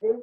This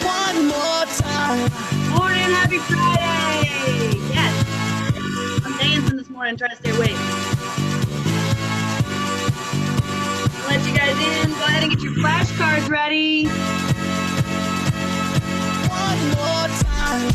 One more time. morning, happy Friday! Yes, I'm dancing this morning, trying to stay awake. I'll let you guys in. Go ahead and get your flashcards ready. One more time.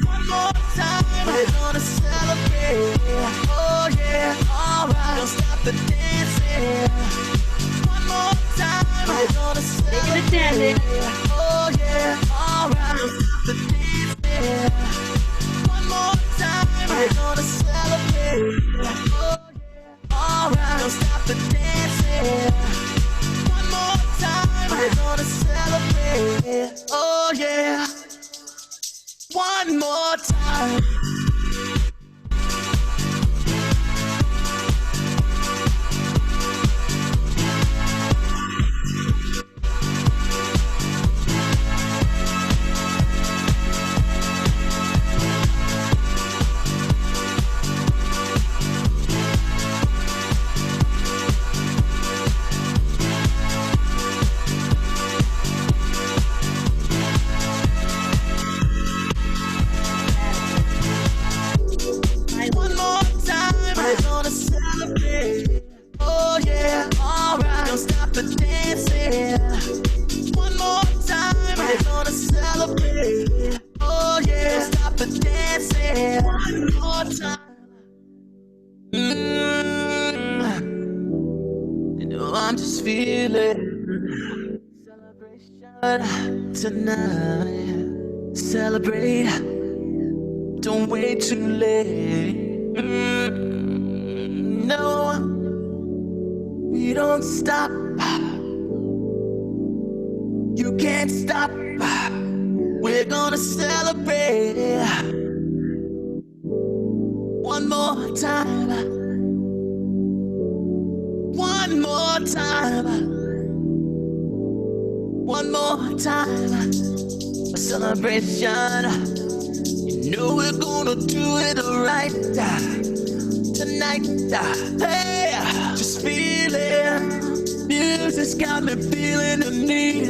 One more time. We're gonna celebrate. Oh yeah, alright. Don't stop the dancing. One more time. We're gonna Taking attendance. celebrate. Oh yeah, alright. Don't stop the dancing. One more time. We're gonna celebrate. Oh yeah, alright. Don't stop the dancing. One more time. We're gonna celebrate. Oh yeah. One more time. One more time, we're gonna celebrate. Oh yeah, alright. Don't stop the dancing. One more time, we're gonna celebrate. Oh yeah, don't stop the dancing. One more time. You know I'm just feeling celebration tonight. Celebrate. Don't wait too late. No, we don't stop. You can't stop. We're gonna celebrate. One more time. One more time. One more time. A celebration. You know we're gonna do it right tonight. Hey, just feeling. Music's got me feeling the need.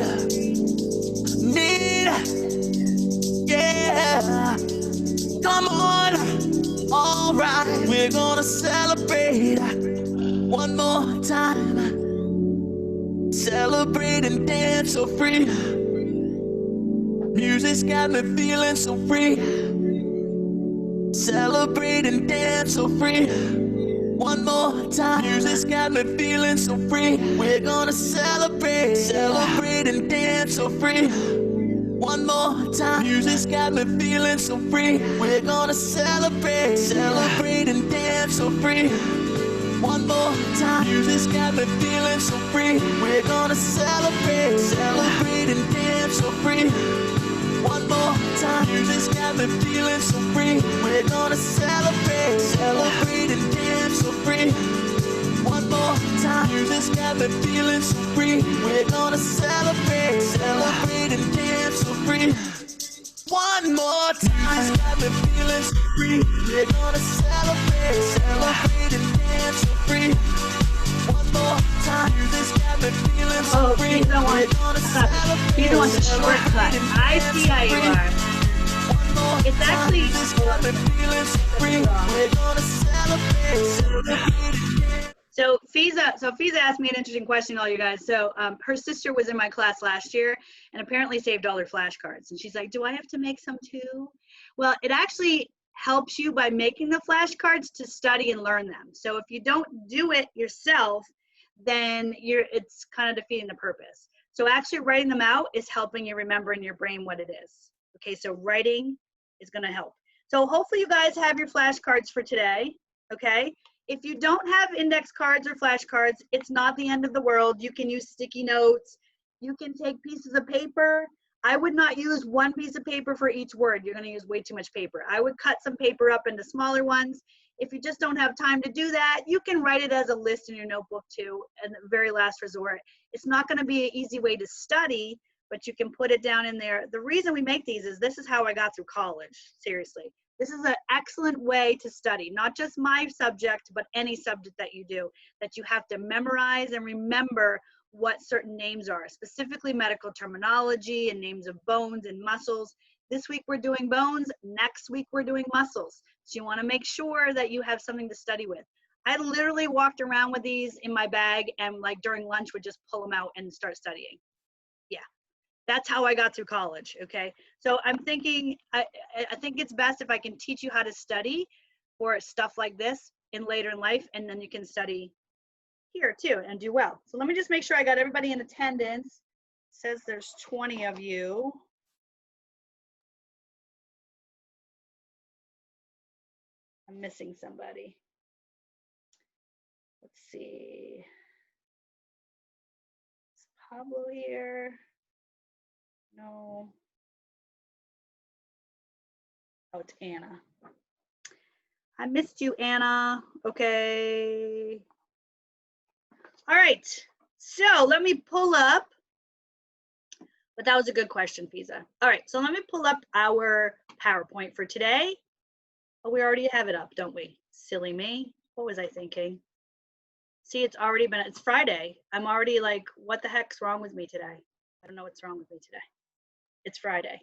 Yeah. Come on. Alright, we're gonna celebrate one more time. Celebrate and dance so free. Music's got me feeling so free. Celebrate and dance so free. One more time. Music's got me feeling so free. We're gonna celebrate. Celebrate and dance so free. One more time. Music's got me feeling so free. We're gonna celebrate. Celebrate and dance so free. One more time. Music's got me feeling so free. We're gonna celebrate. Celebrate and dance so free. One more time. Music's got me feeling so free. We're gonna celebrate. Celebrate and dance so free. One more more time, this got me feeling so free. We're gonna celebrate, celebrate and dance so free. One more time, this got me feeling so free. We're gonna celebrate, celebrate and dance so free. One more time, this got me feeling so free. He's the one. He's the one's a shortcut. I see how you are. It's actually. So Fiza asked me an interesting question, all you guys. So her sister was in my class last year and apparently saved all her flashcards. And she's like, do I have to make some too? Well, it actually helps you by making the flashcards to study and learn them. So if you don't do it yourself, then it's kind of defeating the purpose. So actually writing them out is helping you remember in your brain what it is. Okay, so writing is going to help. So hopefully you guys have your flashcards for today. Okay. If you don't have index cards or flashcards, it's not the end of the world. You can use sticky notes. You can take pieces of paper. I would not use one piece of paper for each word. You're going to use way too much paper. I would cut some paper up into smaller ones. If you just don't have time to do that, you can write it as a list in your notebook too, and the very last resort. It's not going to be an easy way to study, but you can put it down in there. The reason we make these is this is how I got through college, seriously. This is an excellent way to study, not just my subject, but any subject that you do, that you have to memorize and remember what certain names are, specifically medical terminology and names of bones and muscles. This week we're doing bones, next week we're doing muscles. So you want to make sure that you have something to study with. I literally walked around with these in my bag and like during lunch would just pull them out and start studying. Yeah. That's how I got through college, okay? So I'm thinking, I think it's best if I can teach you how to study for stuff like this later in life, and then you can study here too and do well. So let me just make sure I got everybody in attendance. It says there's 20 of you. I'm missing somebody. Let's see. Is Pablo here? No. Oh, it's Anna. I missed you, Anna. Okay. All right. So let me pull up. But that was a good question, Fiza. All right. So let me pull up our PowerPoint for today. Oh, we already have it up, don't we? Silly me. What was I thinking? See, it's Friday. I'm already like, what the heck's wrong with me today? I don't know what's wrong with me today. It's Friday.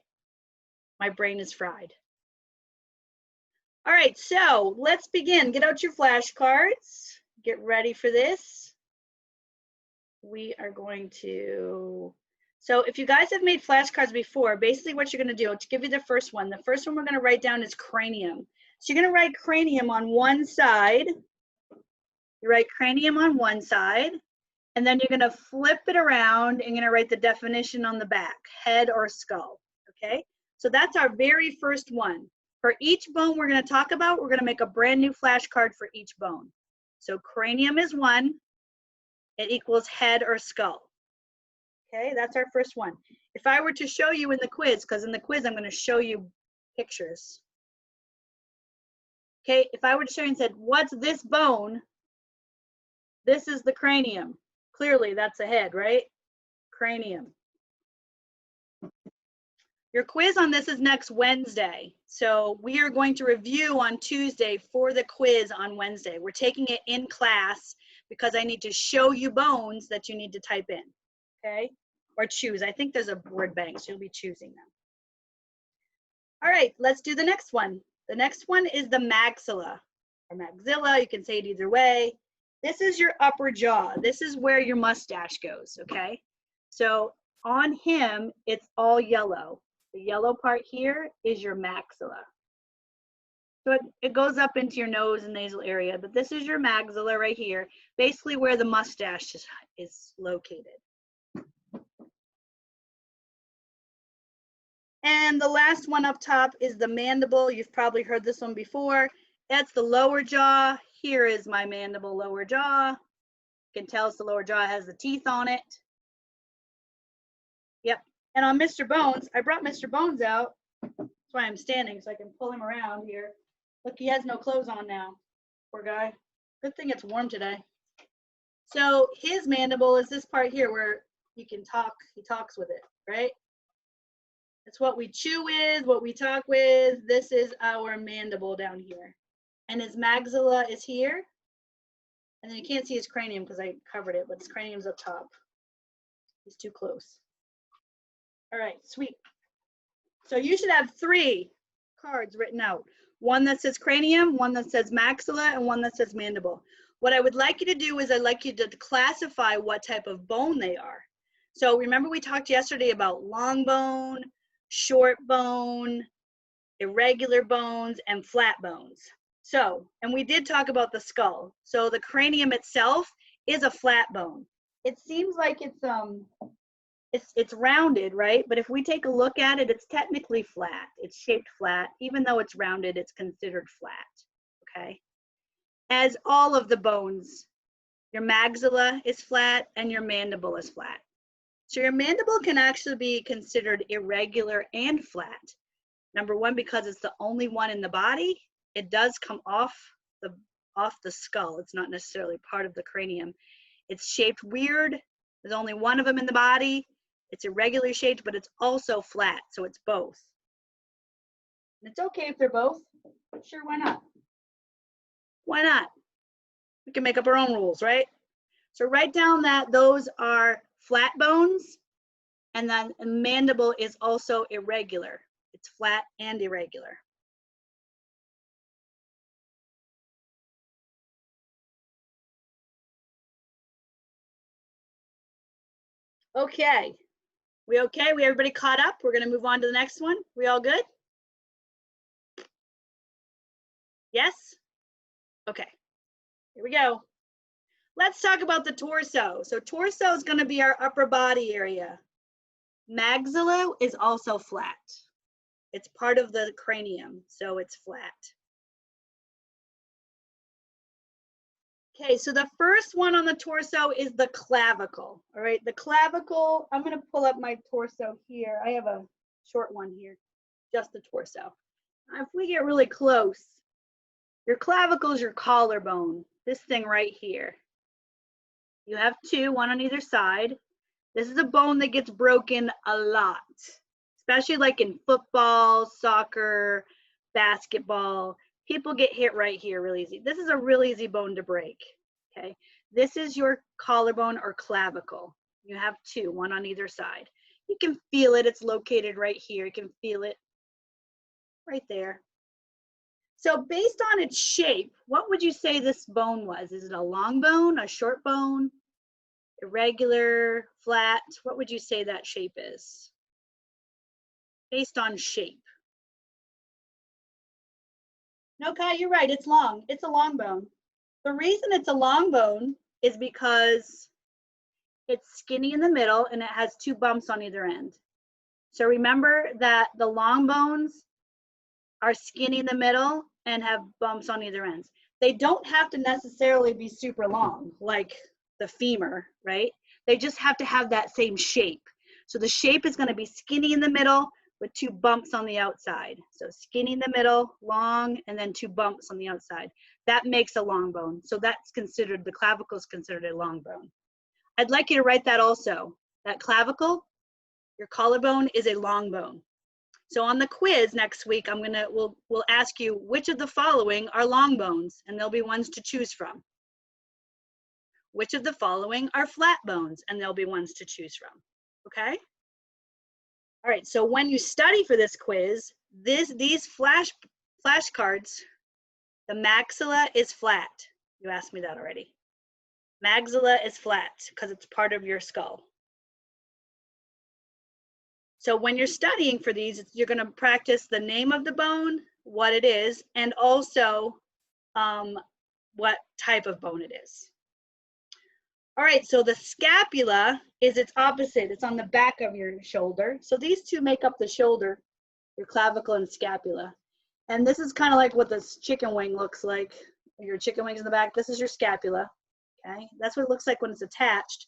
My brain is fried. All right, so let's begin. Get out your flashcards. Get ready for this. We are going to, so if you guys have made flashcards before, basically what you're gonna do, to give you the first one we're gonna write down is cranium. So you're gonna write cranium on one side. You write cranium on one side, and then you're gonna flip it around and you're gonna write the definition on the back, head or skull, okay? So that's our very first one. For each bone we're gonna talk about, we're gonna make a brand new flashcard for each bone. So cranium is one, it equals head or skull. Okay, that's our first one. If I were to show you in the quiz, because in the quiz I'm gonna show you pictures. Okay, if I were to show you and said, what's this bone? This is the cranium. Clearly that's a head, right? Cranium. Your quiz on this is next Wednesday. So we are going to review on Tuesday for the quiz on Wednesday. We're taking it in class because I need to show you bones that you need to type in, okay? Or choose. I think there's a word bank, so you'll be choosing them. All right, let's do the next one. The next one is the maxilla, or maxilla, you can say it either way. This is your upper jaw. This is where your mustache goes, okay? So on him, it's all yellow. The yellow part here is your maxilla. So it goes up into your nose and nasal area, but this is your maxilla right here, basically where the mustache is located. And the last one up top is the mandible. You've probably heard this one before. That's the lower jaw. Here is my mandible, lower jaw. You can tell it's the lower jaw, has the teeth on it. Yep. And on Mr. Bones, I brought Mr. Bones out. That's why I'm standing, so I can pull him around here. Look, he has no clothes on now. Poor guy. Good thing it's warm today. So his mandible is this part here where he can talk, he talks with it, right? It's what we chew with, what we talk with. This is our mandible down here. And his maxilla is here. And then you can't see his cranium because I covered it, but his cranium's up top. He's too close. All right, sweet. So you should have 3 cards written out. One that says cranium, one that says maxilla, and one that says mandible. What I would like you to do is I'd like you to classify what type of bone they are. So remember we talked yesterday about long bone, short bone, irregular bones, and flat bones. So, and we did talk about the skull. So the cranium itself is a flat bone. It seems like it's rounded, right? But if we take a look at it, it's technically flat. It's shaped flat. Even though it's rounded, it's considered flat, okay? As all of the bones, your maxilla is flat and your mandible is flat. So your mandible can actually be considered irregular and flat. Number one, because it's the only one in the body, it does come off the skull. It's not necessarily part of the cranium. It's shaped weird. There's only one of them in the body. It's irregular shaped, but it's also flat, so it's both. And it's okay if they're both. Sure, why not? Why not? We can make up our own rules, right? So write down that those are flat bones, and then a mandible is also irregular. It's flat and irregular. Okay. We okay? We everybody caught up? We're going to move on to the next one. We all good? Yes? Okay. Here we go. Let's talk about the torso. So torso is going to be our upper body area. Maxilla is also flat. It's part of the cranium, so it's flat. Okay, so the first one on the torso is the clavicle. All right, the clavicle, I'm going to pull up my torso here. I have a short one here, just the torso. If we get really close, your clavicle is your collarbone, this thing right here. You have 2, one on either side. This is a bone that gets broken a lot, especially like in football, soccer, basketball. People get hit right here real easy. This is a real easy bone to break, okay? This is your collarbone or clavicle. You have 2, one on either side. You can feel it, it's located right here. You can feel it right there. So based on its shape, what would you say this bone was? Is it a long bone, a short bone, irregular, flat? What would you say that shape is? Based on shape. Okay, you're right, it's long. It's a long bone. The reason it's a long bone is because it's skinny in the middle and it has 2 bumps on either end. So remember that the long bones are skinny in the middle and have bumps on either ends. They don't have to necessarily be super long, like the femur, right? They just have to have that same shape. So the shape is going to be skinny in the middle with 2 bumps on the outside. So skinny in the middle, long, and then 2 bumps on the outside. That makes a long bone. So that's considered, the clavicle is considered a long bone. I'd like you to write that also. That clavicle, your collarbone, is a long bone. So on the quiz next week, we'll ask you which of the following are long bones, and there'll be ones to choose from. Which of the following are flat bones, and there'll be ones to choose from. Okay? All right, so when you study for this quiz, these flashcards, the maxilla is flat. You asked me that already. Maxilla is flat because it's part of your skull. So when you're studying for these, you're going to practice the name of the bone, what it is, and also what type of bone it is. All right, so the scapula is its opposite. It's on the back of your shoulder. So these 2 make up the shoulder, your clavicle and scapula. And this is kind of like what this chicken wing looks like. Your chicken wings in the back. This is your scapula. Okay, that's what it looks like when it's attached.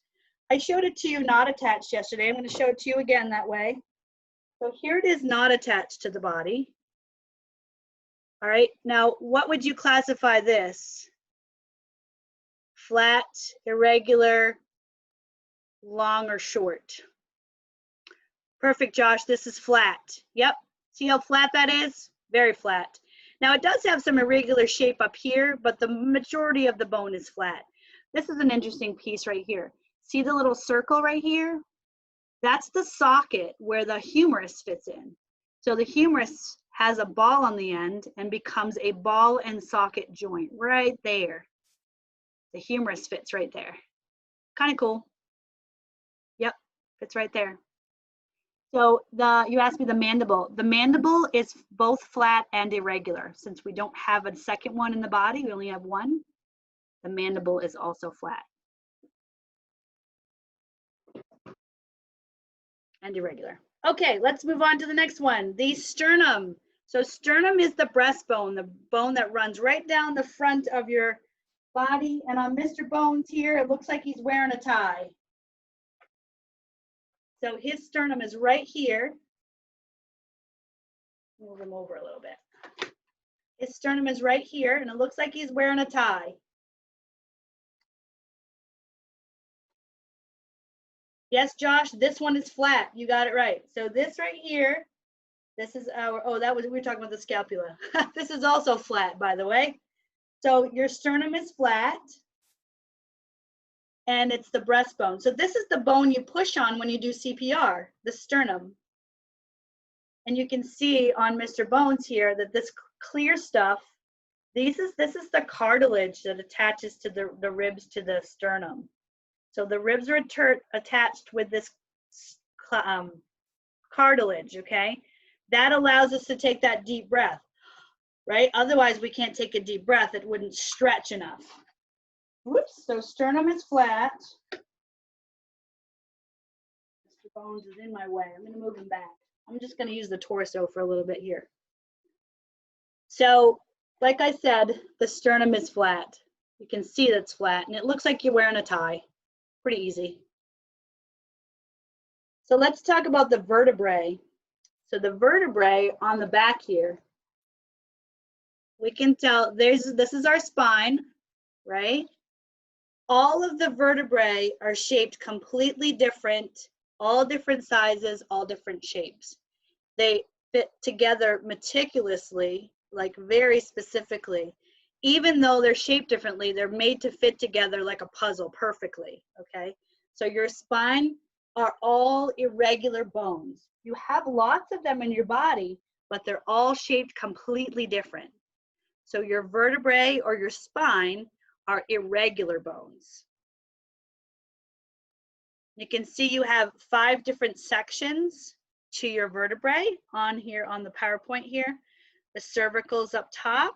I showed it to you not attached yesterday. I'm going to show it to you again that way. So here it is not attached to the body. All right, now what would you classify this? flat, irregular, long, or short. Perfect, Josh. This is flat. Yep. See how flat that is? Very flat. Now it does have some irregular shape up here, but the majority of the bone is flat. This is an interesting piece right here. See the little circle right here? That's the socket where the humerus fits in. So the humerus has a ball on the end and becomes a ball and socket joint right there. The humerus fits right there. Kind of cool. Yep, fits right there. So you asked me the mandible. The mandible is both flat and irregular. Since we don't have a second one in the body, we only have one, the mandible is also flat and irregular. Okay, let's move on to the next one, the sternum. So sternum is the breastbone, the bone that runs right down the front of your body. And on Mr. Bones here, it looks like he's wearing a tie. So his sternum is right here. Move him over a little bit. His sternum is right here, and it looks like he's wearing a tie. Yes, Josh, this one is flat. You got it right. So this right here, this is our, oh, that was, we were talking about the scapula. This is also flat, by the way. So your sternum is flat, and it's the breastbone. So this is the bone you push on when you do CPR, the sternum. And you can see on Mr. Bones here that this clear stuff, this is the cartilage that attaches to the ribs to the sternum. So the ribs are attached with this cartilage, okay? That allows us to take that deep breath, right? Otherwise, we can't take a deep breath. It wouldn't stretch enough. Whoops, so sternum is flat. Mr. Bones is in my way. I'm gonna move him back. I'm just gonna use the torso for a little bit here. So, like I said, the sternum is flat. You can see that's flat, and it looks like you're wearing a tie. Pretty easy. So let's talk about the vertebrae. So the vertebrae on the back here, we can tell this is our spine, right? All of the vertebrae are shaped completely different, all different sizes, all different shapes. They fit together meticulously, like very specifically. Even though they're shaped differently, they're made to fit together like a puzzle perfectly, okay? So your spine are all irregular bones. You have lots of them in your body, but they're all shaped completely different. So your vertebrae or your spine are irregular bones. You can see you have 5 different sections to your vertebrae on here on the PowerPoint here. The cervical's up top,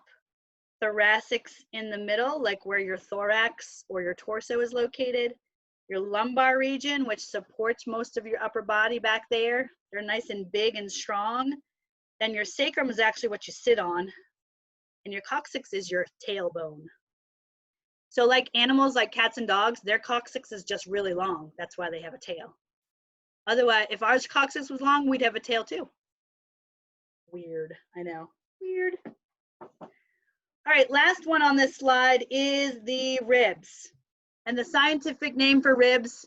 thoracic's in the middle, like where your thorax or your torso is located. Your lumbar region, which supports most of your upper body back there. They're nice and big and strong. Then your sacrum is actually what you sit on. And your coccyx is your tailbone. So like animals like cats and dogs, their coccyx is just really long. That's why they have a tail. Otherwise, if our coccyx was long, we'd have a tail too. Weird, I know, weird. All right, last one on this slide is the ribs. And the scientific name for ribs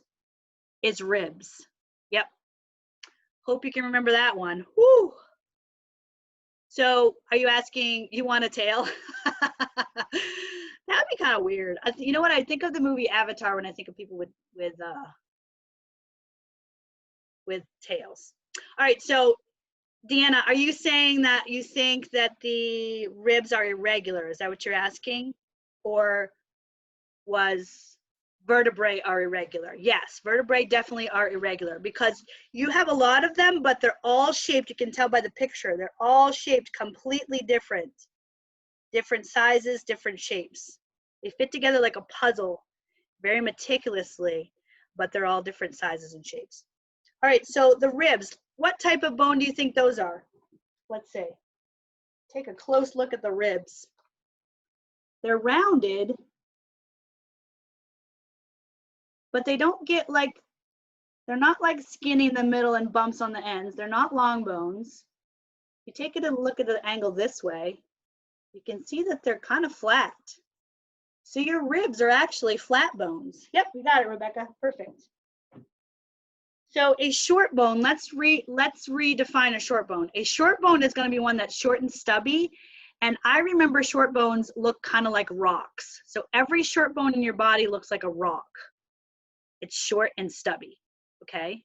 is ribs. Yep. Hope you can remember that one. Woo! So are you asking, you want a tail? That'd be kind of weird. You know what? I think of the movie Avatar when I think of people with tails. All right, so Deanna, are you saying that you think that the ribs are irregular? Is that what you're asking? Or was vertebrae are irregular? Yes, vertebrae definitely are irregular because you have a lot of them, but they're all shaped, you can tell by the picture, they're all shaped completely different. Different sizes, different shapes. They fit together like a puzzle, very meticulously, but they're all different sizes and shapes. All right, so the ribs, what type of bone do you think those are? Let's see. Take a close look at the ribs. They're rounded, but they don't get like, they're not like skinny in the middle and bumps on the ends. They're not long bones. You take it and look at the angle this way, you can see that they're kind of flat. So your ribs are actually flat bones. Yep, we got it, Rebecca. Perfect. So a short bone, let's redefine a short bone. A short bone is going to be one that's short and stubby. And I remember short bones look kind of like rocks. So every short bone in your body looks like a rock. It's short and stubby, okay?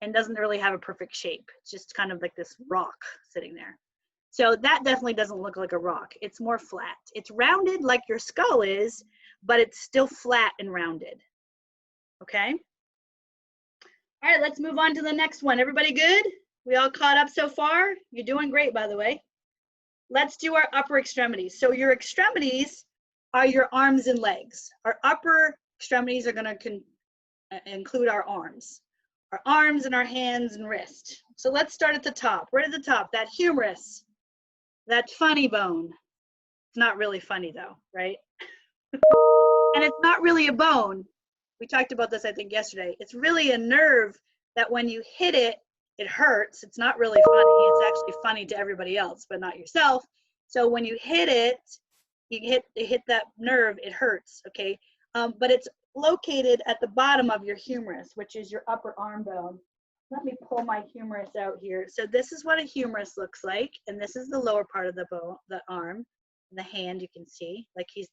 And doesn't really have a perfect shape. It's just kind of like this rock sitting there. So that definitely doesn't look like a rock. It's more flat. It's rounded like your skull is, but it's still flat and rounded, okay? All right, let's move on to the next one. Everybody good? We all caught up so far? You're doing great, by the way. Let's do our upper extremities. So your extremities are your arms and legs. Our upper extremities are going to include our arms and our hands and wrist. So let's start at the top. Right at the top, that humerus, that funny bone. It's not really funny though, right? And it's not really a bone. We talked about this, I think, yesterday. It's really a nerve that when you hit it, it hurts. It's not really funny. It's actually funny to everybody else, but not yourself. So when you hit it, you hit that nerve, it hurts, okay? But it's located at the bottom of your humerus, which is your upper arm bone. Let me pull my humerus out here. So this is what a humerus looks like, and this is the lower part of the bone, the arm, and the hand. You can see, like he's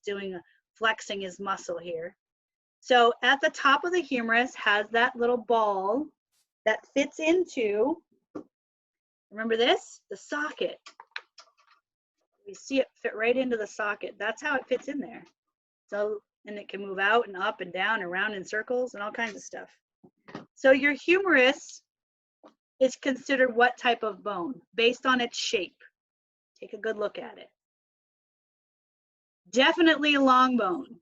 flexing his muscle here. So at the top of the humerus has that little ball that fits into, remember this? The socket. You see it fit right into the socket. That's how it fits in there. So, and it can move out and up and down, around in circles and all kinds of stuff. So your humerus is considered what type of bone? Based on its shape. Take a good look at it. Definitely a long bone,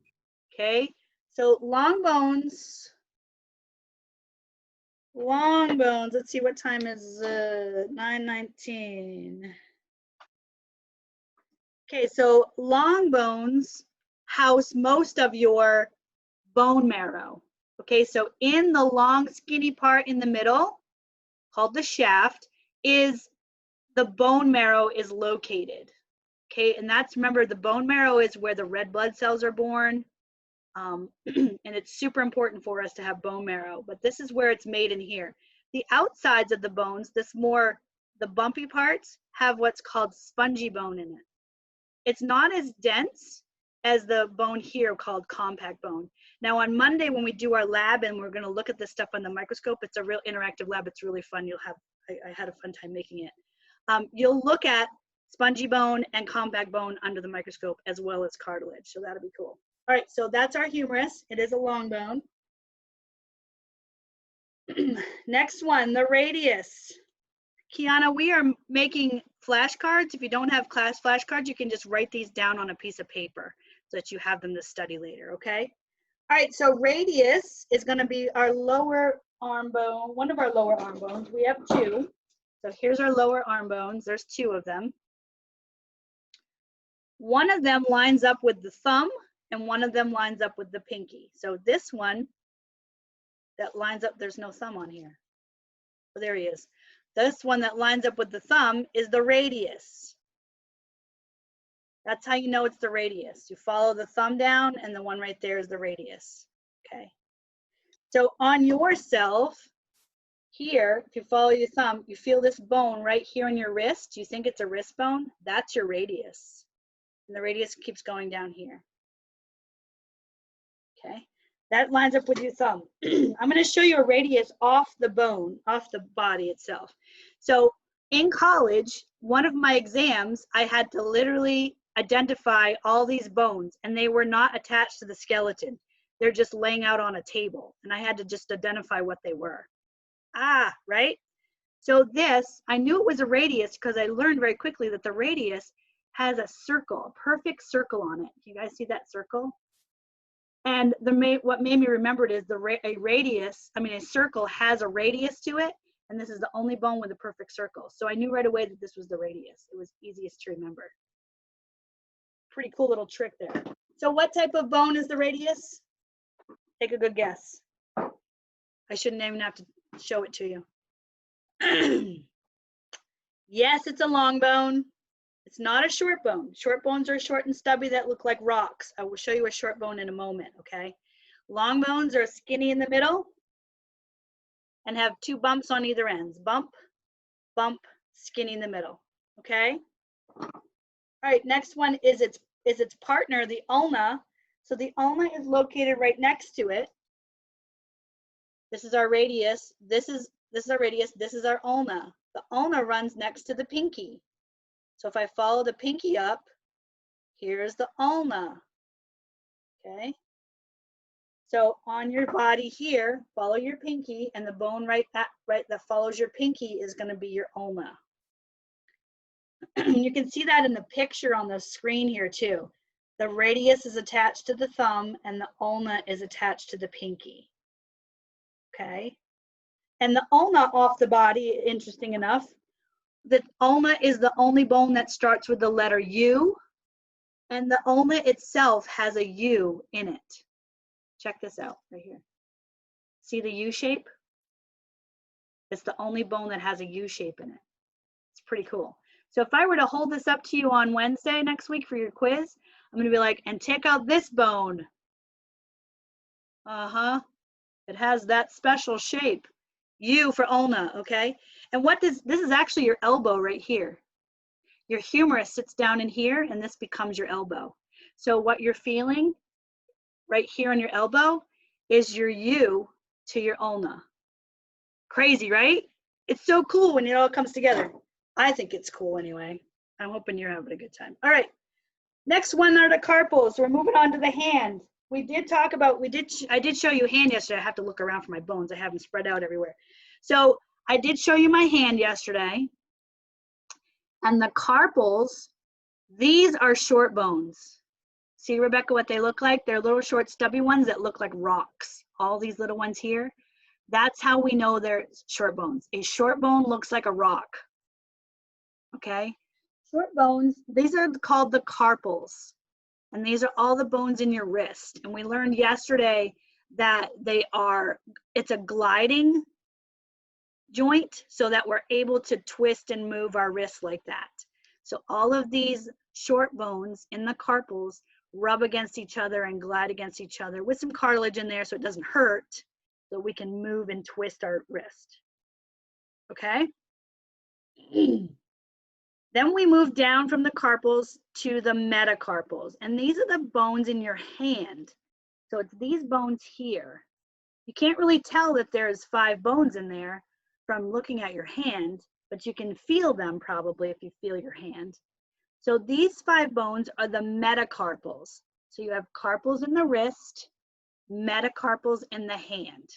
okay? So long bones, let's see, what time is 9:19. Okay, so long bones house most of your bone marrow. Okay, so in the long skinny part in the middle, called the shaft, is the bone marrow is located. Okay, and that's, remember, the bone marrow is where the red blood cells are born. And it's super important for us to have bone marrow, but this is where it's made in here. The outsides of the bones, the bumpy parts, have what's called spongy bone in it. It's not as dense as the bone here called compact bone. Now on Monday when we do our lab and we're gonna look at this stuff on the microscope, it's a real interactive lab, it's really fun. I had a fun time making it. You'll look at spongy bone and compact bone under the microscope as well as cartilage, so that'll be cool. All right, so that's our humerus. It is a long bone. Next one, the radius. Kiana, we are making flashcards. If you don't have class flashcards, you can just write these down on a piece of paper so that you have them to study later, okay? All right, so radius is gonna be our lower arm bone, one of our lower arm bones. We have two. So here's our lower arm bones. There's two of them. One of them lines up with the thumb, and one of them lines up with the pinky. So this one that lines up, there's no thumb on here. Oh, there he is. This one that lines up with the thumb is the radius. That's how you know it's the radius. You follow the thumb down, and the one right there is the radius, okay? So on yourself, here, if you follow your thumb, you feel this bone right here in your wrist. You think it's a wrist bone? That's your radius. And the radius keeps going down here. Okay, that lines up with your thumb. I'm going to show you a radius off the bone, off the body itself. So in college, one of my exams, I had to literally identify all these bones, and they were not attached to the skeleton. They're just laying out on a table, and I had to just identify what they were. Ah, right? So this, I knew it was a radius because I learned very quickly that the radius has a circle, a perfect circle on it. You guys see that circle? And what made me remember it is a circle has a radius to it, and this is the only bone with a perfect circle. So I knew right away that this was the radius. It was easiest to remember. Pretty cool little trick there. So what type of bone is the radius? Take a good guess. I shouldn't even have to show it to you. Yes, it's a long bone. It's not a short bone. Short bones are short and stubby that look like rocks. I will show you a short bone in a moment, okay? Long bones are skinny in the middle and have 2 bumps on either ends. Bump, bump, skinny in the middle, okay? All right, next one is its partner, the ulna. So the ulna is located right next to it. This is our radius. This is our radius. This is our ulna. The ulna runs next to the pinky. So if I follow the pinky up, here's the ulna. Okay. So on your body here, follow your pinky, and the bone right that follows your pinky is going to be your ulna. You can see that in the picture on the screen here too. The radius is attached to the thumb and the ulna is attached to the pinky. Okay. And the ulna off the body, interesting enough, the ulna is the only bone that starts with the letter U, and the ulna itself has a U in it. Check this out right here. See the U shape? It's the only bone that has a U shape in it. It's pretty cool. So if I were to hold this up to you on Wednesday next week for your quiz, I'm going to be like, and check out this bone. It has that special shape. U for ulna, okay? And what this is actually your elbow right here. Your humerus sits down in here and this becomes your elbow. So what you're feeling right here on your elbow is your U to your ulna. Crazy, right? It's so cool when it all comes together. I think it's cool anyway. I'm hoping you're having a good time. All right, next one are the carpals. We're moving on to the hand. We did talk about, I did show you hand yesterday. I have to look around for my bones. I have them spread out everywhere. So I did show you my hand yesterday. And the carpals, these are short bones. See, Rebecca, what they look like? They're little short stubby ones that look like rocks. All these little ones here. That's how we know they're short bones. A short bone looks like a rock. Okay? Short bones, these are called the carpals. And these are all the bones in your wrist. And we learned yesterday that it's a gliding joint so that we're able to twist and move our wrists like that. So all of these short bones in the carpals rub against each other and glide against each other with some cartilage in there so it doesn't hurt, so we can move and twist our wrist. Okay? Then we move down from the carpals to the metacarpals. And these are the bones in your hand. So it's these bones here. You can't really tell that there's 5 bones in there from looking at your hand, but you can feel them probably if you feel your hand. So these 5 bones are the metacarpals. So you have carpals in the wrist, metacarpals in the hand.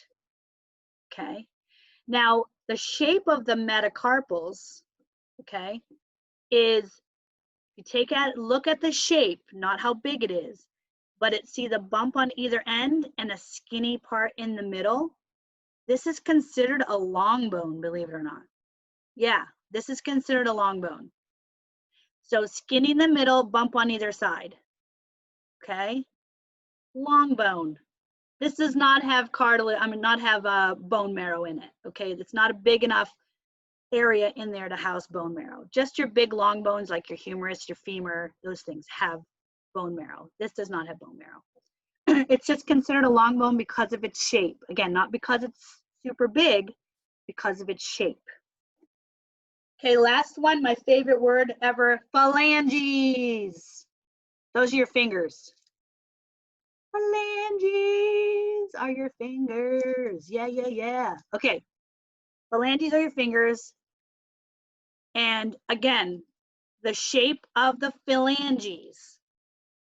Okay. Now the shape of the metacarpals, okay, is you look at the shape, not how big it is, but see the bump on either end and a skinny part in the middle. This is considered a long bone, believe it or not. Yeah, this is considered a long bone. So skinny in the middle, bump on either side. Okay, long bone. This does not have cartilage, not have bone marrow in it. Okay, it's not a big enough area in there to house bone marrow. Just your big long bones like your humerus, your femur, those things have bone marrow. This does not have bone marrow. It's just considered a long bone because of its shape. Again, not because it's super big, because of its shape. Okay, last one, my favorite word ever, phalanges. Those are your fingers. Phalanges are your fingers. Yeah, yeah, yeah. Okay, phalanges are your fingers. And again, the shape of the phalanges.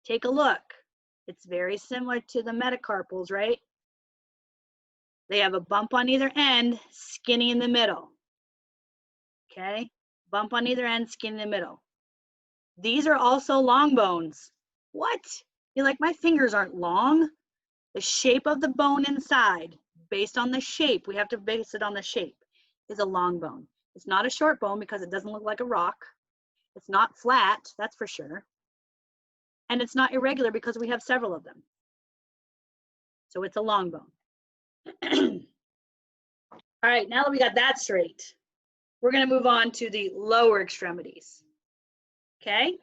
Take a look. It's very similar to the metacarpals, right? They have a bump on either end, skinny in the middle. Okay, bump on either end, skinny in the middle. These are also long bones. What? You're like, my fingers aren't long. The shape of the bone inside, based on the shape, we have to base it on the shape, is a long bone. It's not a short bone because it doesn't look like a rock. It's not flat, that's for sure. And it's not irregular because we have several of them. So it's a long bone. All right, now that we got that straight, we're going to move on to the lower extremities. Okay,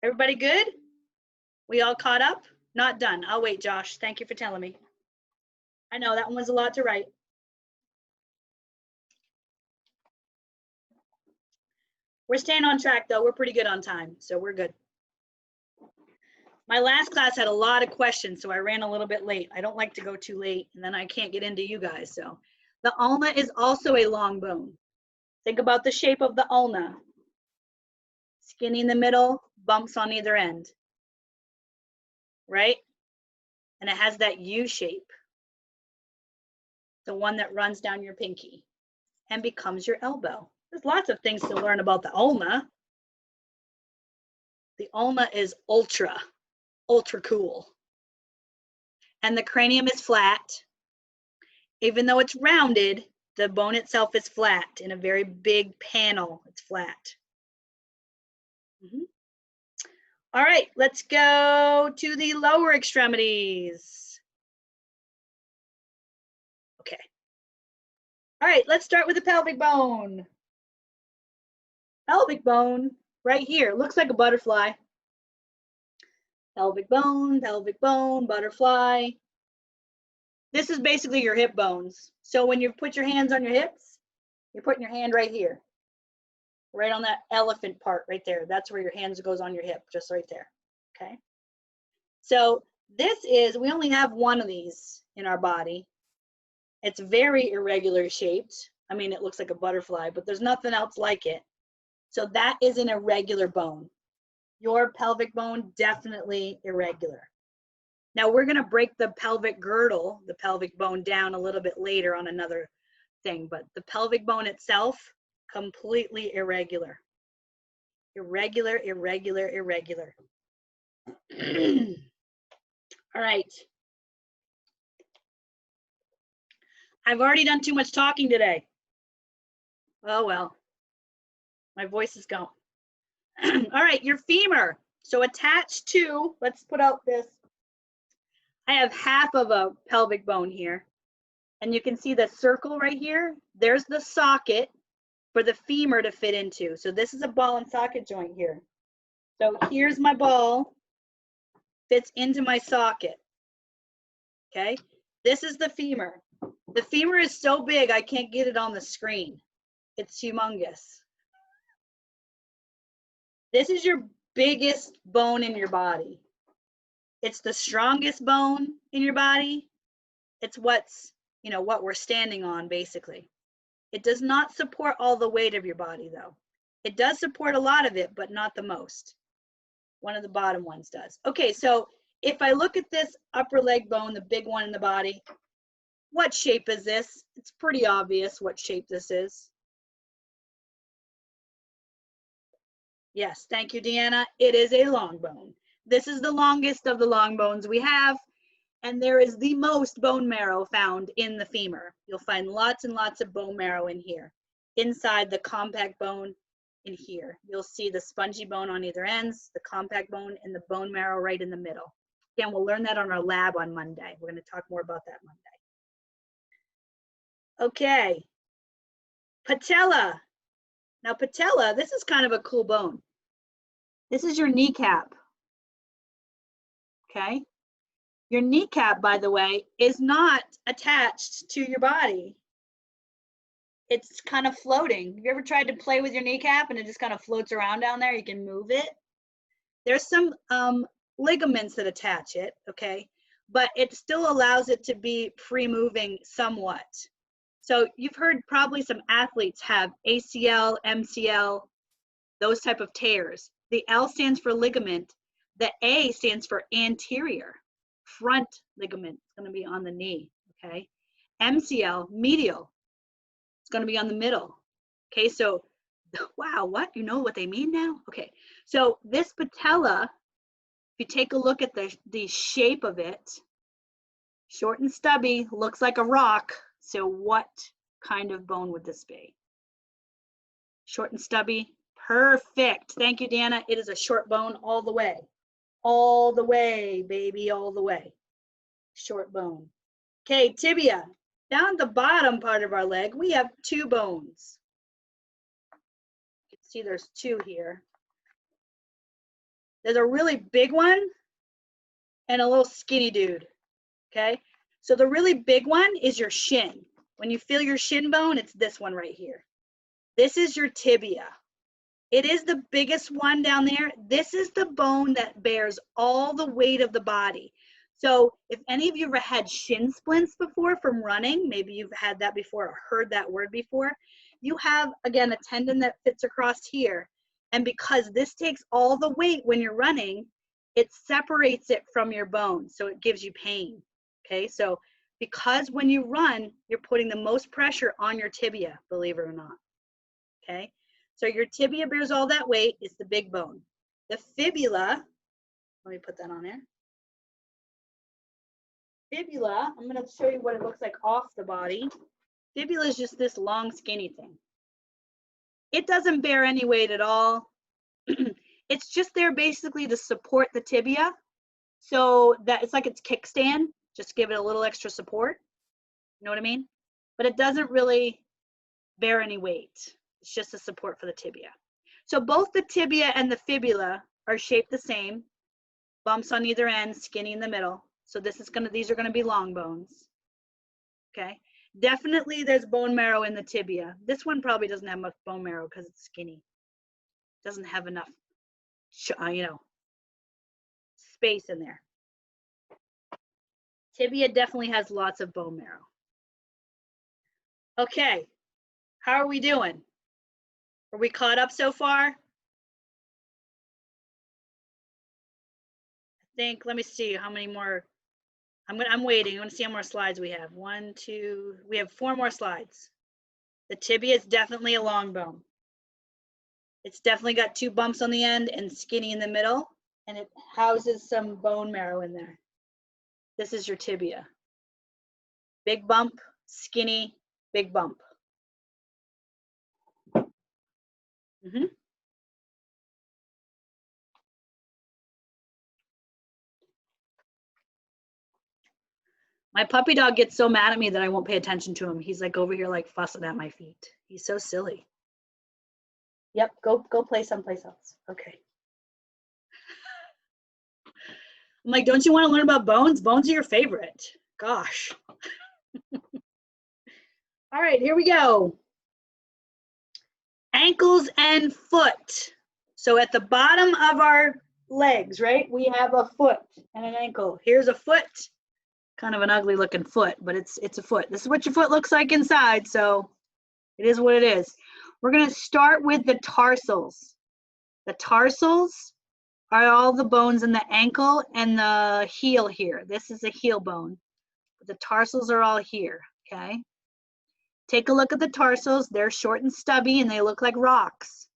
everybody good? We all caught up? Not done. I'll wait, Josh. Thank you for telling me. I know that one was a lot to write. We're staying on track though. We're pretty good on time, so we're good. My last class had a lot of questions, so I ran a little bit late. I don't like to go too late, and then I can't get into you guys. So the ulna is also a long bone. Think about the shape of the ulna. Skinny in the middle, bumps on either end, right? And it has that U shape, the one that runs down your pinky and becomes your elbow. There's lots of things to learn about the ulna. The ulna is ultra cool. And the cranium is flat. Even though it's rounded, the bone itself is flat in a very big panel. It's flat. All right, let's go to the lower extremities. Okay. All right, let's start with the pelvic bone. Pelvic bone right here looks like a butterfly. Pelvic bone, butterfly. This is basically your hip bones. So when you put your hands on your hips, you're putting your hand right here, right on that elephant part right there. That's where your hands goes on your hip, just right there, okay? So this is, we only have one of these in our body. It's very irregular shaped. I mean, it looks like a butterfly, but there's nothing else like it. So that is an irregular bone. Your pelvic bone, definitely irregular. Now we're gonna break the pelvic girdle, the pelvic bone down a little bit later on another thing, but the pelvic bone itself, completely irregular. Irregular, irregular, irregular. All right. I've already done too much talking today. Oh well, my voice is gone. All right, your femur. So attached to, let's put out this. I have half of a pelvic bone here. And you can see the circle right here. There's the socket for the femur to fit into. So this is a ball and socket joint here. So here's my ball, fits into my socket. Okay, this is the femur. The femur is so big, I can't get it on the screen. It's humongous. This is your biggest bone in your body. It's the strongest bone in your body. It's what's, you know, what we're standing on basically. It does not support all the weight of your body though. It does support a lot of it, but not the most. One of the bottom ones does. Okay, so if I look at this upper leg bone, the big one in the body, what shape is this? It's pretty obvious what shape this is. Yes, thank you, Deanna. It is a long bone. This is the longest of the long bones we have, and there is the most bone marrow found in the femur. You'll find lots and lots of bone marrow in here. Inside the compact bone in here, you'll see the spongy bone on either ends, the compact bone, and the bone marrow right in the middle. Again, we'll learn that on our lab on Monday. We're going to talk more about that Monday. Okay, patella. Now patella, this is kind of a cool bone. This is your kneecap. Okay. Your kneecap, by the way, is not attached to your body. It's kind of floating. Have you ever tried to play with your kneecap and it just kind of floats around down there? You can move it. There's some ligaments that attach it, okay? But it still allows it to be free moving somewhat. So you've heard probably some athletes have ACL, MCL, those type of tears. The L stands for ligament. The A stands for anterior. Front ligament is going to be on the knee, okay? MCL, medial, it's going to be on the middle, okay? So, wow, what? You know what they mean now? Okay, so this patella, if you take a look at the shape of it, short and stubby, looks like a rock. So what kind of bone would this be? Short and stubby, perfect. Thank you, Deanna. It is a short bone all the way. All the way, baby, all the way. Short bone. Okay, tibia. Down at the bottom part of our leg, we have two bones. You can see there's two here. There's a really big one and a little skinny dude, okay? So the really big one is your shin. When you feel your shin bone, it's this one right here. This is your tibia. It is the biggest one down there. This is the bone that bears all the weight of the body. So if any of you ever had shin splints before from running, maybe you've had that before or heard that word before, you have, again, a tendon that fits across here. And because this takes all the weight when you're running, it separates it from your bone, so it gives you pain, okay? So because when you run, you're putting the most pressure on your tibia, believe it or not, okay? So your tibia bears all that weight, it's the big bone. The fibula, let me put that on there. Fibula, I'm gonna show you what it looks like off the body. Fibula is just this long, skinny thing. It doesn't bear any weight at all. It's just there basically to support the tibia. So that it's like its kickstand, just give it a little extra support. You know what I mean? But it doesn't really bear any weight. It's just a support for the tibia. So both the tibia and the fibula are shaped the same. Bumps on either end, skinny in the middle. So these are gonna be long bones. Okay. Definitely there's bone marrow in the tibia. This one probably doesn't have much bone marrow because it's skinny. Doesn't have enough, space in there. Tibia definitely has lots of bone marrow. Okay, how are we doing? Are we caught up so far? I think, let me see how many more. I'm waiting. I want to see how more slides we have. We have 4 more slides. The tibia is definitely a long bone. It's definitely got 2 bumps on the end and skinny in the middle, and it houses some bone marrow in there. This is your tibia. Big bump, skinny, big bump. My puppy dog gets so mad at me that I won't pay attention to him. He's like over here like fussing at my feet. He's so silly. Yep, go play someplace else. Okay. I'm like, don't you want to learn about bones? Bones are your favorite. Gosh. All right, here we go. Ankles and foot. So at the bottom of our legs, right, we have a foot and an ankle. Here's a foot. Kind of an ugly looking foot, but it's a foot. This is what your foot looks like inside, so it is what it is. We're going to start with the tarsals. The tarsals are all the bones in the ankle and the heel here. This is a heel bone. The tarsals are all here, okay? Take a look at the tarsals. They're short and stubby and they look like rocks.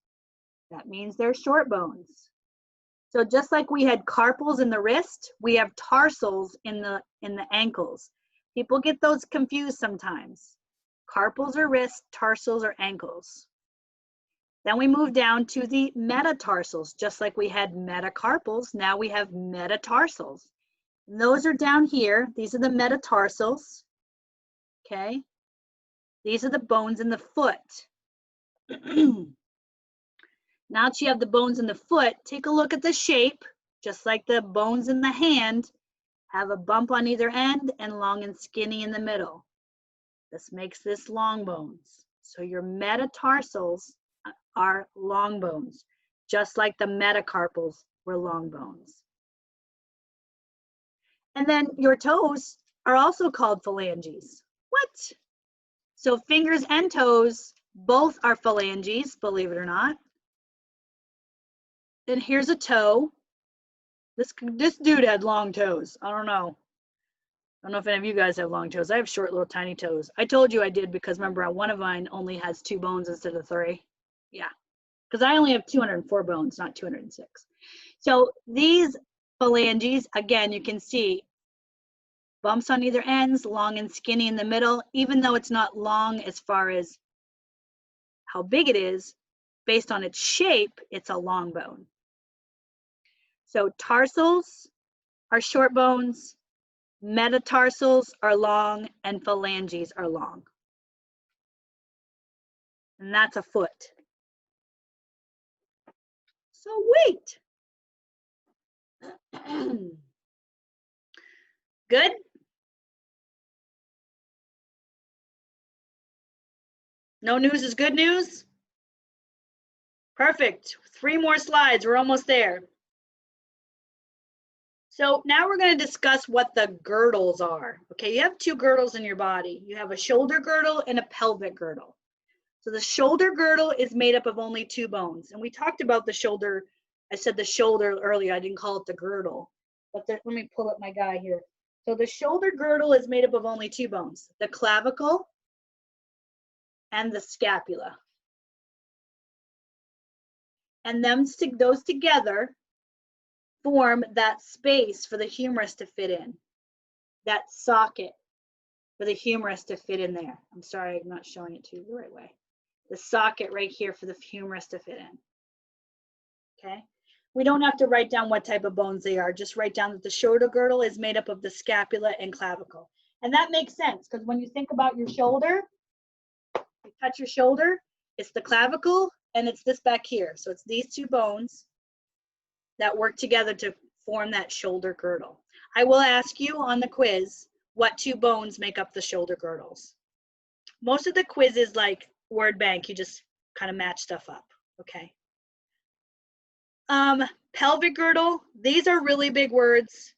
That means they're short bones. So just like we had carpals in the wrist, we have tarsals in the ankles. People get those confused sometimes. Carpals are wrists, tarsals are ankles. Then we move down to the metatarsals. Just like we had metacarpals, now we have metatarsals. And those are down here. These are the metatarsals, okay? These are the bones in the foot. Now that you have the bones in the foot, take a look at the shape. Just like the bones in the hand, have a bump on either end and long and skinny in the middle. This makes this long bones. So your metatarsals are long bones, just like the metacarpals were long bones. And then your toes are also called phalanges. What? So fingers and toes both are phalanges, believe it or not. Then here's a toe. This dude had long toes. I don't know if any of you guys have long toes. I have short little tiny toes. I told you I did because remember one of mine only has 2 bones instead of 3. Yeah, because I only have 204 bones, not 206. So these phalanges, again, you can see bumps on either ends, long and skinny in the middle, even though it's not long as far as how big it is, based on its shape, it's a long bone. So tarsals are short bones, metatarsals are long, and phalanges are long. And that's a foot. So wait, Good? No news is good news? Perfect. 3 more slides. We're almost there. So now we're going to discuss what the girdles are. Okay, you have 2 girdles in your body. You have a shoulder girdle and a pelvic girdle. So the shoulder girdle is made up of only 2 bones. And we talked about the shoulder. I said the shoulder earlier. I didn't call it the girdle. But let me pull up my guy here. So the shoulder girdle is made up of only 2 bones, the clavicle and the scapula. And those together form that space for the humerus to fit in, that socket for the humerus to fit in there. I'm sorry, I'm not showing it to you the right way. The socket right here for the humerus to fit in. Okay, we don't have to write down what type of bones they are, just write down that the shoulder girdle is made up of the scapula and clavicle. And that makes sense because when you think about your shoulder, you touch your shoulder, it's the clavicle and it's this back here. So it's these 2 bones that work together to form that shoulder girdle. I will ask you on the quiz what 2 bones make up the shoulder girdles. Most of the quiz is like word bank, you just kind of match stuff up, okay? Pelvic girdle, these are really big words.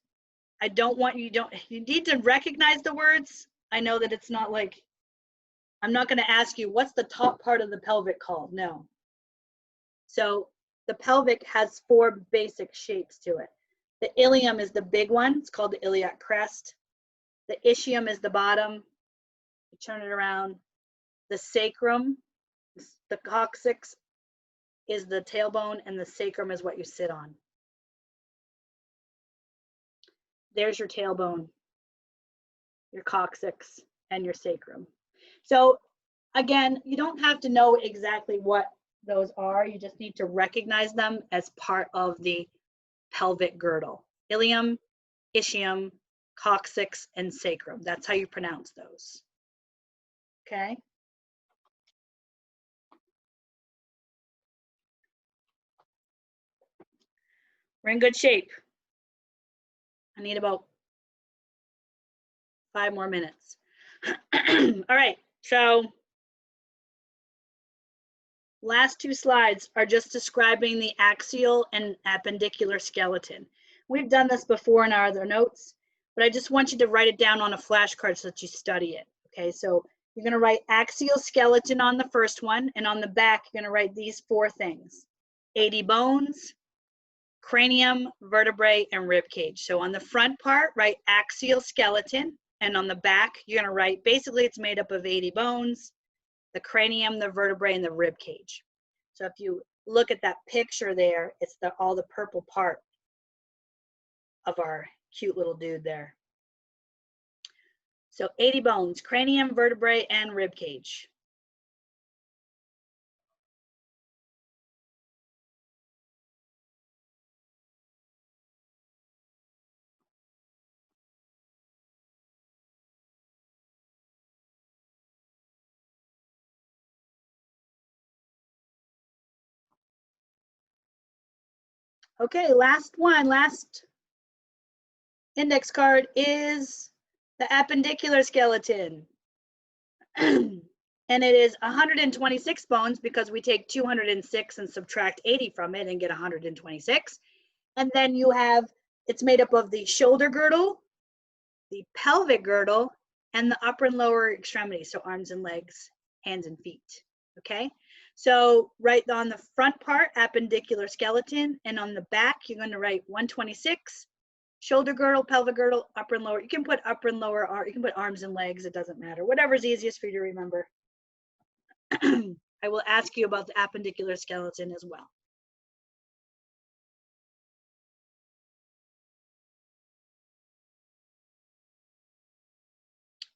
I don't want you need to recognize the words. I know that it's not like, I'm not going to ask you what's the top part of the pelvic called, no. So the pelvic has 4 basic shapes to it. The ilium is the big one, it's called the iliac crest. The ischium is the bottom, you turn it around. The sacrum, the coccyx is the tailbone, and the sacrum is what you sit on. There's your tailbone, your coccyx, and your sacrum. So again, you don't have to know exactly what those are, you just need to recognize them as part of the pelvic girdle. Ilium, ischium, coccyx, and sacrum. That's how you pronounce those. Okay. We're in good shape. I need about 5 more minutes. All right, so last 2 slides are just describing the axial and appendicular skeleton. We've done this before in our other notes, but I just want you to write it down on a flashcard so that you study it. Okay, so you're going to write axial skeleton on the first one, and on the back, you're going to write these 4 things: 80 bones, cranium, vertebrae, and rib cage. So on the front part, write axial skeleton, and on the back, you're going to write, basically it's made up of 80 bones, the cranium, the vertebrae, and the rib cage. So if you look at that picture there, it's all the purple part of our cute little dude there. So 80 bones, cranium, vertebrae, and rib cage. Okay, last index card is the appendicular skeleton. And it is 126 bones because we take 206 and subtract 80 from it and get 126. And then you have, it's made up of the shoulder girdle, the pelvic girdle, and the upper and lower extremities, so arms and legs, hands and feet, okay? So right on the front part, appendicular skeleton, and on the back, you're going to write 126, shoulder girdle, pelvic girdle, upper and lower. You can put upper and lower, you can put arms and legs, it doesn't matter. Whatever's easiest for you to remember. I will ask you about the appendicular skeleton as well.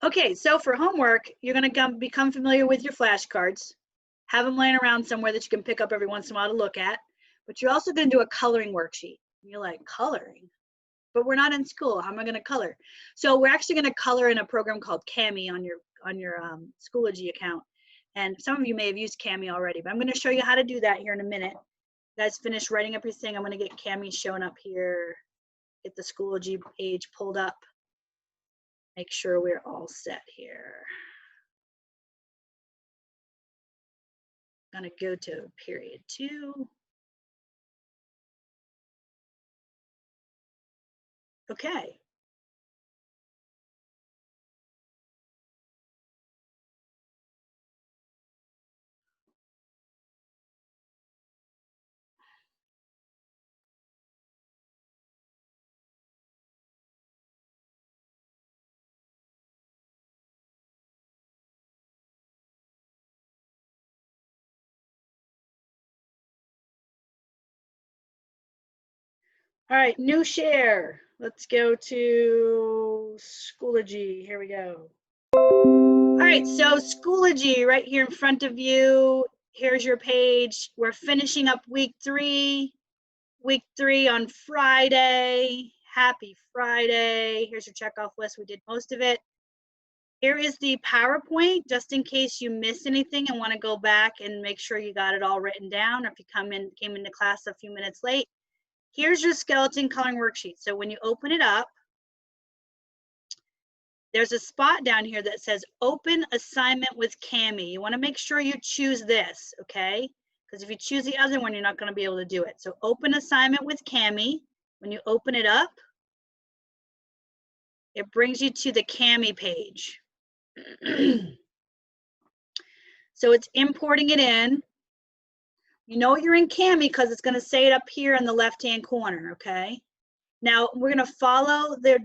Okay, so for homework, you're going to become familiar with your flashcards. Have them laying around somewhere that you can pick up every once in a while to look at. But you're also going to do a coloring worksheet. And you're like, coloring? But we're not in school. How am I going to color? So we're actually going to color in a program called Kami on your Schoology account. And some of you may have used Kami already, but I'm going to show you how to do that here in a minute. You guys finish writing up your thing. I'm going to get Kami shown up here get the Schoology page pulled up. Make sure we're all set here. I'm gonna go to period 2. Okay. All right, new share. Let's go to Schoology. Here we go. All right, so Schoology right here in front of you. Here's your page. We're finishing up week 3. Week 3 on Friday. Happy Friday. Here's your checkoff list. We did most of it. Here is the PowerPoint, just in case you missed anything and want to go back and make sure you got it all written down, or if you came into class a few minutes late. Here's your skeleton coloring worksheet. So when you open it up, there's a spot down here that says open assignment with Kami. You want to make sure you choose this, okay? Because if you choose the other one, you're not going to be able to do it. So open assignment with Kami. When you open it up, it brings you to the Kami page. So it's importing it in. You know you're in Kami because it's going to say it up here in the left-hand corner, okay? Now we're going to follow the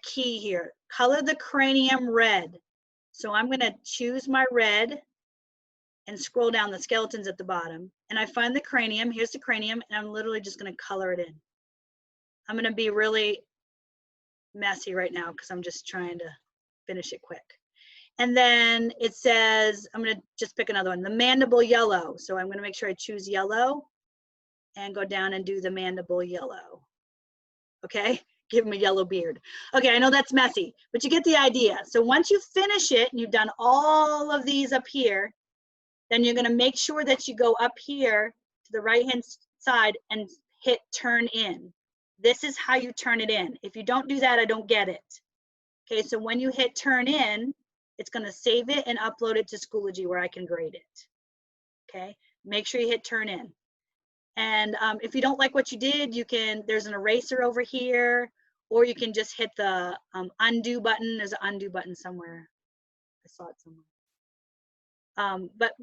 key here. Color the cranium red. So I'm going to choose my red and scroll down the skeletons at the bottom. And I find the cranium. Here's the cranium, and I'm literally just going to color it in. I'm going to be really messy right now because I'm just trying to finish it quick. And then it says, I'm going to just pick another one, the mandible yellow. So I'm going to make sure I choose yellow and go down and do the mandible yellow. Okay, give him a yellow beard. Okay, I know that's messy, but you get the idea. So once you finish it and you've done all of these up here, then you're going to make sure that you go up here to the right-hand side and hit turn in. This is how you turn it in. If you don't do that, I don't get it. Okay, so when you hit turn in, it's going to save it and upload it to Schoology where I can grade it. Okay, make sure you hit turn in. And if you don't like what you did, you can, there's an eraser over here, or you can just hit the undo button. There's an undo button somewhere. I saw it somewhere. But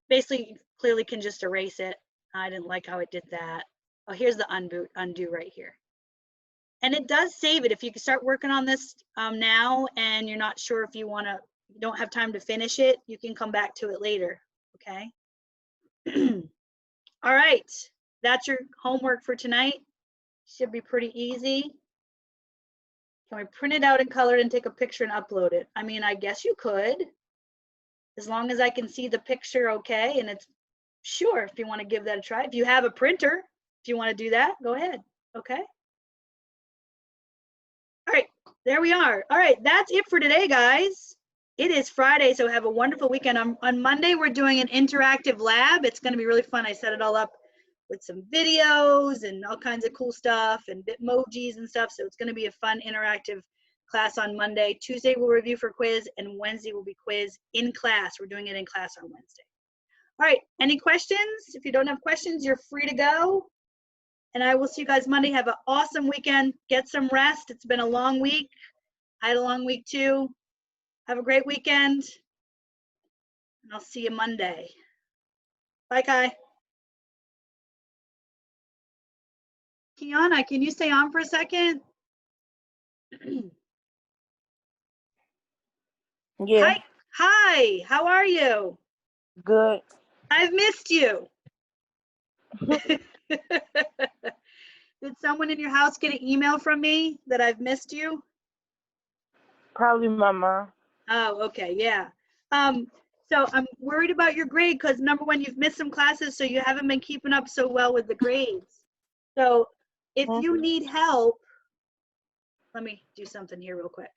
basically, you clearly can just erase it. I didn't like how it did that. Oh, here's the undo right here. And it does save it. If you can start working on this now and you're not sure if you don't have time to finish it, you can come back to it later, okay? All right, that's your homework for tonight. Should be pretty easy. Can we print it out and color it and take a picture and upload it? I mean, I guess you could, as long as I can see the picture okay, and it's sure if you want to give that a try. If you have a printer, if you want to do that, go ahead, okay? All right, there we are. All right, that's it for today, guys. It is Friday, so have a wonderful weekend. On Monday, we're doing an interactive lab. It's going to be really fun. I set it all up with some videos and all kinds of cool stuff and Bitmojis and stuff. So it's going to be a fun interactive class on Monday. Tuesday, we'll review for quiz, and Wednesday will be quiz in class. We're doing it in class on Wednesday. All right, any questions? If you don't have questions, you're free to go. And I will see you guys Monday. Have an awesome weekend. Get some rest. It's been a long week. I had a long week too. Have a great weekend. And I'll see you Monday. Bye, Kai. Kiana, can you stay on for a second? Yeah. Hi, how are you? Good. I've missed you. Did someone in your house get an email from me that I've missed you? Probably my mom. Oh, okay, yeah. So I'm worried about your grade because number one, you've missed some classes, so you haven't been keeping up so well with the grades. So if you need help, let me do something here real quick.